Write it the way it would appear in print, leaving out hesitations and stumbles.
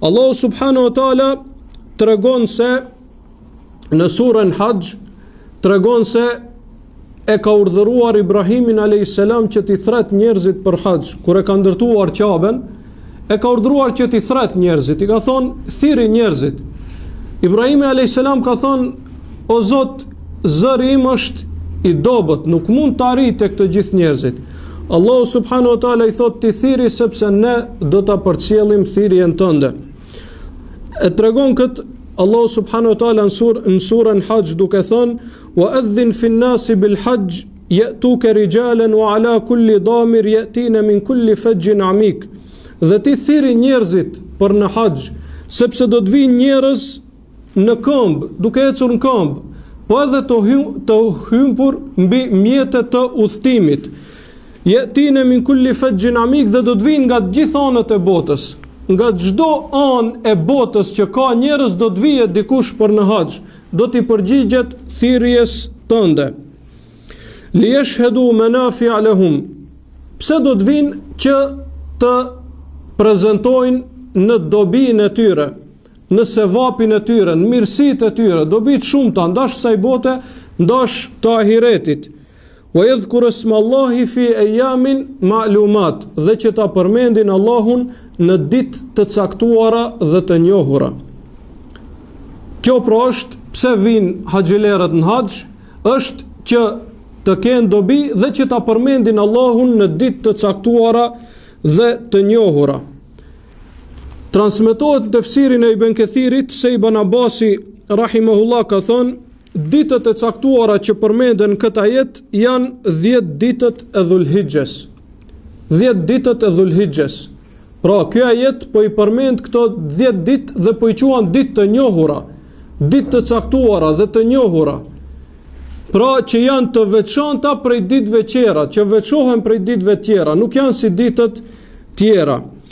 Allahu subhanahu wa taala tregon se në surën Hajj tregon se e ka urdhëruar Ibrahimin a.s. që t'i thret njerëzit për Hajj. Kur e ka ndërtuar Qaben, e ka urdhëruar që t'i thret njerëzit. I ka thonë, thiri njerëzit. Ibrahimi a.s. ka thonë, o Zot, zëri im është i dobët, nuk mund të arrijë tek të gjithë njerëzit. Allahu subhanahu wa taala i thot ti thiri sepse ne do ta përcjellim thirrjen tënde. E tregon kët Allahu subhanahu wa taala në surën Hajj duke thënë wa adhin fi an-nasi bil hajj ya'tuka rijalan wa ala kulli damir ya'tina min kulli fajjin amik. Dhe ti thiri njerëzit për në Hajj, sepse do të vinë njerëz në këmbë, duke ecur në këmbë, po edhe të hympur mbi mjetet të udhëtimit. Ya'tina min kulli fajjin amik, dhe do të vinë nga të gjithë anët e botës. Nga çdo anë e botës që ka njerëz do të vijë dikush për në Hajj, do t'i përgjigjet thirrjes tënde. Li yashhadu manafi'a lahum. Pse do të vinë që të prezantojnë në dobinë e tyre, në sevapin e tyre, në mirësitë e tyre, dobi të shumta, ndash kësaj bote, ndash të ahiretit. Wa yadhkuru ismallahi fi ayamin ma'lumat, dhe që ta përmendin Allahun në ditë të caktuara dhe të njohura. Kjo pra është pse vinë haxhilerët në Haxh, është që të kenë dobi dhe që ta përmendin Allahun në ditë të caktuara dhe të njohura. Transmetohet në tefsirin e Ibn Kathirit se Ibn Abasi rahimahullah ka thënë, ditët e caktuara që përmenden këtë ajet janë 10 ditët e Dhulhijhes. 10 ditët e Dhulhijhes. Pra, kjo ajet po i përmend këto 10 ditë dhe po i quan ditë të njohura, ditë të caktuara dhe të njohura. Pra, që janë të veçanta prej ditëve tjera, që veçohen prej ditëve tjera, nuk janë si ditët tjera.